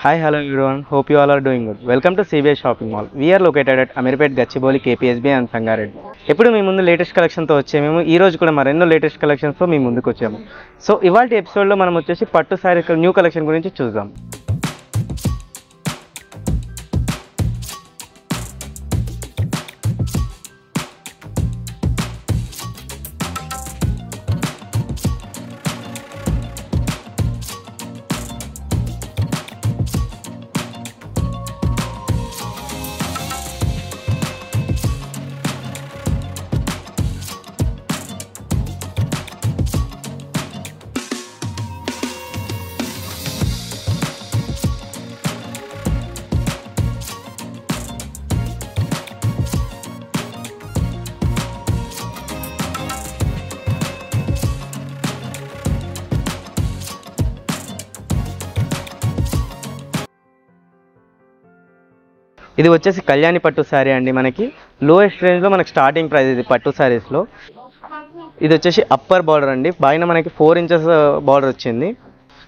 Hi, hello everyone. Hope you all are doing good. Welcome to CBI Shopping Mall. We are located at Amirpet, Gachibowli, KPSB and Sangareddy. ఎప్పుడు మీ ముందు latest కలెక్షన్తో వచ్చే మేము ఈ రోజు కూడా మరెన్నో లేటెస్ట్ కలెక్షన్స్తో మీ ముందుకు వచ్చాము. సో ఇవాళ ఎపిసోడ్లో మనం వచ్చేసి పట్టు శారీ న్యూ కలెక్షన్ గురించి చూద్దాం. ఇది వచ్చేసి కళ్యాణి పట్టు శారీ అండి. మనకి లోయెస్ట్ రేంజ్లో మనకి స్టార్టింగ్ ప్రైస్ ఇది పట్టు శారీస్లో. ఇది వచ్చేసి అప్పర్ బార్డర్ అండి. పైన మనకి 4 ఇంచెస్ బార్డర్ వచ్చింది.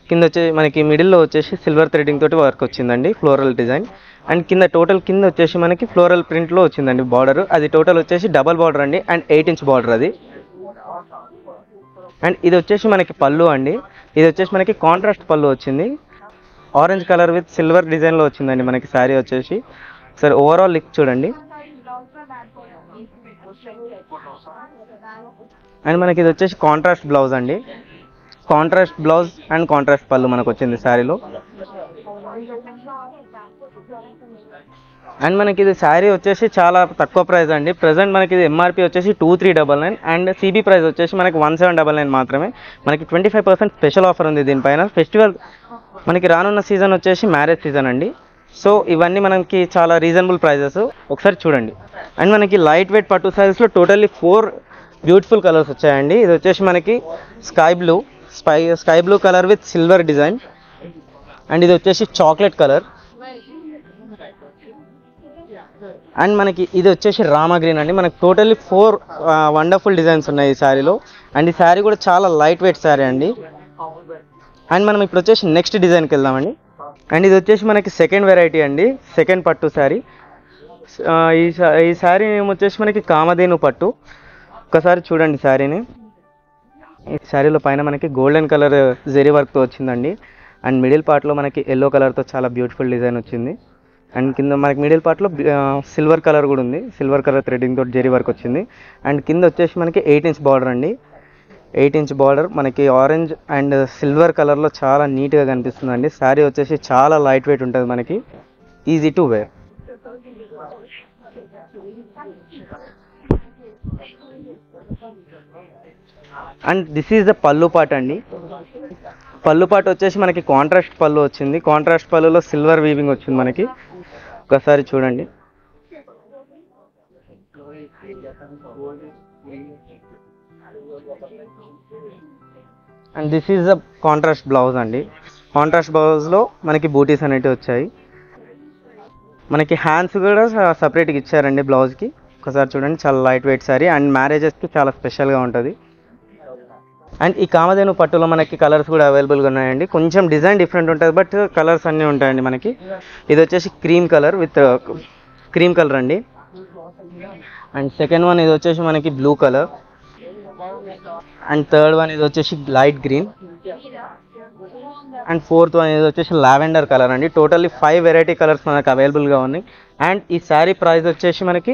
కింద వచ్చేసి మనకి మిడిల్లో వచ్చేసి సిల్వర్ థ్రెడింగ్ తోటి వర్క్ వచ్చిందండి, ఫ్లోరల్ డిజైన్. అండ్ కింద కింద వచ్చేసి మనకి ఫ్లోరల్ ప్రింట్లో వచ్చిందండి బార్డర్. అది టోటల్ వచ్చేసి డబల్ బార్డర్ అండి అండ్ 8 ఇంచ్ బార్డర్ అది. అండ్ ఇది వచ్చేసి మనకి పళ్ళు అండి. ఇది వచ్చేసి మనకి కాంట్రాస్ట్ పళ్ళు వచ్చింది. ఆరెంజ్ కలర్ విత్ సిల్వర్ డిజైన్లో వచ్చిందండి మనకి శారీ వచ్చేసి. సరే ఓవరాల్ లుక్ చూడండి. అండ్ మనకి ఇది వచ్చేసి కాంట్రాస్ట్ బ్లౌజ్ అండి. కాంట్రాస్ట్ బ్లౌజ్ అండ్ కాంట్రాస్ట్ పళ్ళు మనకు వచ్చింది శారీలో. అండ్ మనకి ఇది శారీ వచ్చేసి చాలా తక్కువ ప్రైస్ అండి. ప్రజెంట్ మనకి ఇది ఎంఆర్పి వచ్చేసి 2399 అండ్ సిబి ప్రైస్ వచ్చేసి మనకి 1799 మాత్రమే. మనకి 25% స్పెషల్ ఆఫర్ ఉంది దీనిపైన. ఫెస్టివల్ మనకి రానున్న సీజన్ వచ్చేసి మ్యారేజ్ సీజన్ అండి. సో ఇవన్నీ మనకి చాలా రీజనబుల్ ప్రైజెస్, ఒకసారి చూడండి. అండ్ మనకి లైట్ వెయిట్ పట్టు శారీస్లో టోటల్లీ 4 బ్యూటిఫుల్ కలర్స్ వచ్చాయండి. ఇది వచ్చేసి మనకి sky blue colour with silver design. And ఇది వచ్చేసి చాక్లెట్ కలర్. అండ్ మనకి ఇది వచ్చేసి రామా గ్రీన్ అండి. మనకి టోటల్లీ 4 వండర్ఫుల్ డిజైన్స్ ఉన్నాయి ఈ శారీలో. అండ్ ఈ శారీ కూడా చాలా లైట్ వెయిట్ శారీ అండి. అండ్ మనం ఇప్పుడు వచ్చేసి నెక్స్ట్ డిజైన్కి వెళ్దామండి. అండ్ ఇది వచ్చేసి మనకి సెకండ్ వెరైటీ అండి, సెకండ్ పట్టు శారీ. ఈ శారీ వచ్చేసి మనకి కామధేను పట్టు. ఒకసారి చూడండి శారీని. ఈ శారీలో పైన మనకి గోల్డెన్ కలర్ జెరీ వర్క్తో వచ్చిందండి. అండ్ మిడిల్ పార్ట్లో మనకి ఎల్లో కలర్తో చాలా బ్యూటిఫుల్ డిజైన్ వచ్చింది. అండ్ కింద మనకి మిడిల్ పార్ట్లో సిల్వర్ కలర్ కూడా ఉంది, సిల్వర్ కలర్ థ్రెడింగ్ తోటి జెరీ వర్క్ వచ్చింది. అండ్ కింద వచ్చేసి మనకి 8 ఇంచ్ బార్డర్ అండి. 8 ఇంచ్ బార్డర్ మనకి ఆరెంజ్ అండ్ సిల్వర్ కలర్లో చాలా నీట్గా కనిపిస్తుందండి. శారీ వచ్చేసి చాలా లైట్ వెయిట్ ఉంటుంది, మనకి easy to wear. And this is the pallu part అండి. పళ్ళు పార్ట్ వచ్చేసి మనకి కాంట్రాస్ట్ పళ్ళు వచ్చింది. కాంట్రాస్ట్ పళ్ళులో సిల్వర్ వీవింగ్ వచ్చింది మనకి. ఒకసారి చూడండి. And this is the contrast blouse అండి. కాంట్రాస్ట్ బ్లౌజ్లో మనకి బూటీస్ అనేవి వచ్చాయి. మనకి హ్యాండ్స్ కూడా సపరేట్గా ఇచ్చారండి బ్లౌజ్కి. ఒకసారి చూడండి, చాలా లైట్ వెయిట్ శారీ అండ్ మ్యారేజెస్కి చాలా స్పెషల్గా ఉంటుంది. అండ్ ఈ కామధేను పట్టులో మనకి కలర్స్ కూడా అవైలబుల్గా ఉన్నాయండి. కొంచెం డిజైన్ డిఫరెంట్ ఉంటుంది, బట్ కలర్స్ అన్నీ ఉంటాయండి మనకి. ఇది వచ్చేసి cream colour with cream colour అండి. అండ్ సెకండ్ వన్ ఇది వచ్చేసి మనకి blue colour. And third one ఇది వచ్చేసి light green. And fourth one ఇది వచ్చేసి లావెండర్ కలర్ అండి. టోటల్లీ 5 వెరైటీ కలర్స్ మనకు అవైలబుల్గా ఉన్నాయి. అండ్ ఈ శారీ ప్రైస్ వచ్చేసి మనకి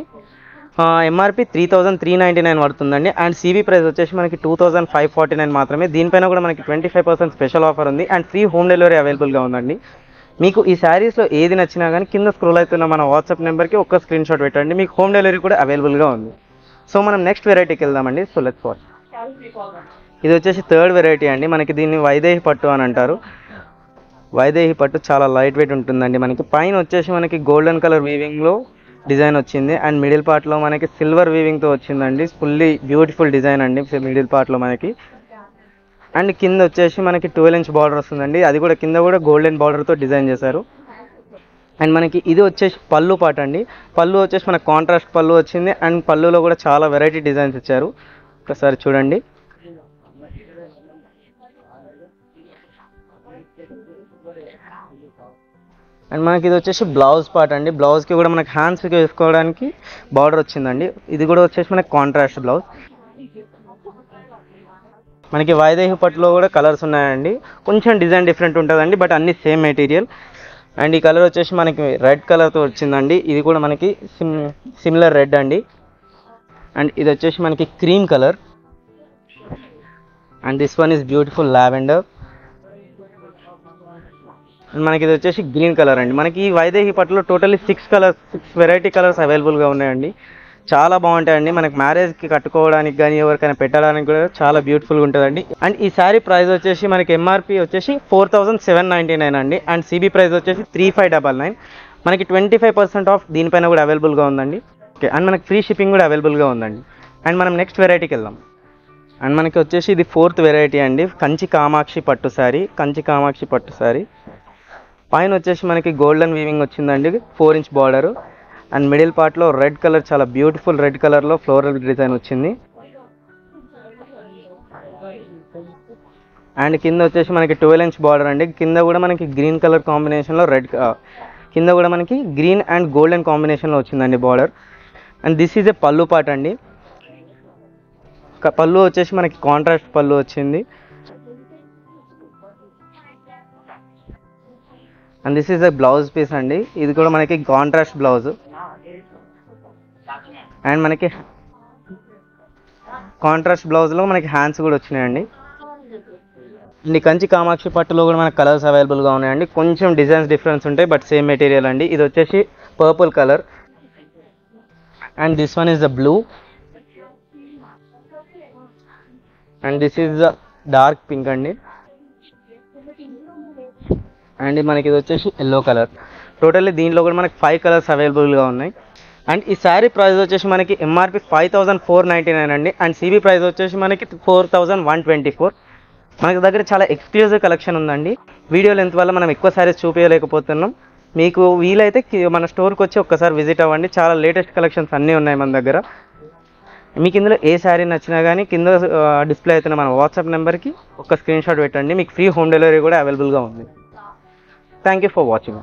ఎంఆర్పి 3399 పడుతుందండి. అండ్ సిబి ప్రైస్ వచ్చేసి మనకి 2549 మాత్రమే. దీనిపైన కూడా మనకి 25% స్పెషల్ ఆఫర్ ఉంది అండ్ ఫ్రీ హోమ్ డెలివరీ అవైలబుల్గా ఉందండి. మీకు ఈ శారీస్లో ఏది నచ్చినా కానీ కింద స్క్రోల్ అవుతున్న మన వాట్సాప్ నెంబర్కి ఒక్క స్క్రీన్ షాట్ పెట్టండి, మీకు హోమ్ డెలివరీ కూడా అవైలబుల్గా ఉంది. సో మనం నెక్స్ట్ వెరైటీకి వెళ్దామండి. So let's watch. ఇది వచ్చేసి థర్డ్ వెరైటీ అండి. మనకి దీన్ని వైదేహి పట్టు అని అంటారు. వైదేహి పట్టు చాలా లైట్ వెయిట్ ఉంటుందండి. మనకి పైన వచ్చేసి మనకి గోల్డెన్ కలర్ వీవింగ్లో డిజైన్ వచ్చింది. అండ్ మిడిల్ పార్ట్లో మనకి సిల్వర్ వీవింగ్తో వచ్చిందండి. ఫుల్లీ బ్యూటిఫుల్ డిజైన్ అండి మిడిల్ పార్ట్లో మనకి. అండ్ కింద వచ్చేసి మనకి 12 ఇంచ్ బార్డర్ వస్తుందండి. అది కూడా కింద కూడా గోల్డెన్ బార్డర్తో డిజైన్ చేశారు. అండ్ మనకి ఇది వచ్చేసి పళ్ళు పాట అండి. పళ్ళు వచ్చేసి మనకి కాంట్రాస్ట్ పళ్ళు వచ్చింది. అండ్ పళ్ళులో కూడా చాలా వెరైటీ డిజైన్స్ ఇచ్చారు. ఒకసారి చూడండి. అండ్ మనకి ఇది వచ్చేసి బ్లౌజ్ పార్ట్ అండి. బ్లౌజ్కి కూడా మనకి హ్యాండ్స్కి వేసుకోవడానికి బార్డర్ వచ్చిందండి. ఇది కూడా వచ్చేసి మనకి కాంట్రాస్ట్ బ్లౌజ్. మనకి వైదేహి పట్టులో కూడా కలర్స్ ఉన్నాయండి. కొంచెం డిజైన్ డిఫరెంట్ ఉంటుందండి, బట్ అన్ని సేమ్ మెటీరియల్. అండ్ ఈ కలర్ వచ్చేసి మనకి రెడ్ కలర్తో వచ్చిందండి. ఇది కూడా మనకి సిమిలర్ రెడ్ అండి. అండ్ ఇది వచ్చేసి మనకి cream colour. And this one is beautiful lavender. And మనకి ఇది వచ్చేసి గ్రీన్ కలర్ అండి. మనకి ఈ వైదేహి పట్టులో టోటల్లీ 6 వెరైటీ కలర్స్ అవైలబుల్గా ఉన్నాయండి. చాలా బాగుంటాయండి. మనకి మ్యారేజ్కి కట్టుకోవడానికి కానీ ఎవరికైనా పెట్టడానికి కూడా చాలా బ్యూటిఫుల్గా ఉంటుందండి. అండ్ ఈ శారీ ప్రైస్ వచ్చేసి మనకి ఎంఆర్పి వచ్చేసి 4799 అండి. అండ్ సిబి ప్రైస్ వచ్చేసి 3599. మనకి 25% ఆఫ్ దీనిపైన కూడా అవైలబుల్గా ఉందండి. ఓకే, అండ్ మనకి ఫ్రీ షిప్పింగ్ కూడా అవైలబుల్గా ఉందండి. అండ్ మనం నెక్స్ట్ వెరైటీకి వెళ్దాం. అండ్ మనకి వచ్చేసి ఇది 4th వెరైటీ అండి. కంచి కామాక్షి పట్టు శారీ. పైన వచ్చేసి మనకి గోల్డెన్ వీవింగ్ వచ్చిందండి, 4 ఇంచ్ బార్డర్. అండ్ మిడిల్ పార్ట్లో రెడ్ కలర్, చాలా బ్యూటిఫుల్ రెడ్ కలర్లో ఫ్లోరల్ డిజైన్ వచ్చింది. అండ్ కింద వచ్చేసి మనకి 12 ఇంచ్ బార్డర్ అండి. కింద కూడా మనకి గ్రీన్ కలర్ కాంబినేషన్లో కింద కూడా మనకి గ్రీన్ అండ్ గోల్డెన్ కాంబినేషన్లో వచ్చిందండి border. And this is a pallu part అండి. పళ్ళు వచ్చేసి మనకి కాంట్రాస్ట్ పళ్ళు వచ్చింది. And this is a blouse piece అండి. ఇది కూడా మనకి కాంట్రాస్ట్ బ్లౌజ్. అండ్ మనకి కాంట్రాస్ట్ బ్లౌజ్లో మనకి హ్యాండ్స్ కూడా వచ్చినాయండి. అండ్ కంచి కామాక్షి పట్టులో కూడా మనకి కలర్స్ అవైలబుల్గా ఉన్నాయండి. కొంచెం డిజైన్స్ డిఫరెన్స్ ఉంటాయి, బట్ సేమ్ మెటీరియల్ అండి. ఇది వచ్చేసి purple colour. And this one is the blue. And this is the dark pink అండి. అండ్ మనకి ఇది వచ్చేసి ఎల్లో కలర్. టోటల్లీ దీంట్లో కూడా మనకి 5 కలర్స్ అవైలబుల్గా ఉన్నాయి. అండ్ ఈ శారీ ప్రైస్ వచ్చేసి మనకి ఎంఆర్పి 5499 అండి. అండ్ సిబి ప్రైస్ వచ్చేసి మనకి 4124. మనకి దగ్గర చాలా ఎక్స్క్లూజివ్ కలెక్షన్ ఉందండి. వీడియో లెంత్ వల్ల మనం ఎక్కువ శారీస్ చూపించలేకపోతున్నాం. మీకు వీలైతే మన స్టోర్కి వచ్చి ఒక్కసారి విజిట్ అవ్వండి. చాలా లేటెస్ట్ కలెక్షన్స్ అన్నీ ఉన్నాయి మన దగ్గర. మీకు ఇందులో ఏ శారీ నచ్చినా కానీ కింద డిస్ప్లే అవుతున్న మన వాట్సాప్ నెంబర్కి ఒక స్క్రీన్ షాట్ పెట్టండి. మీకు ఫ్రీ హోమ్ డెలివరీ కూడా అవైలబుల్గా ఉంది. Thank you for watching.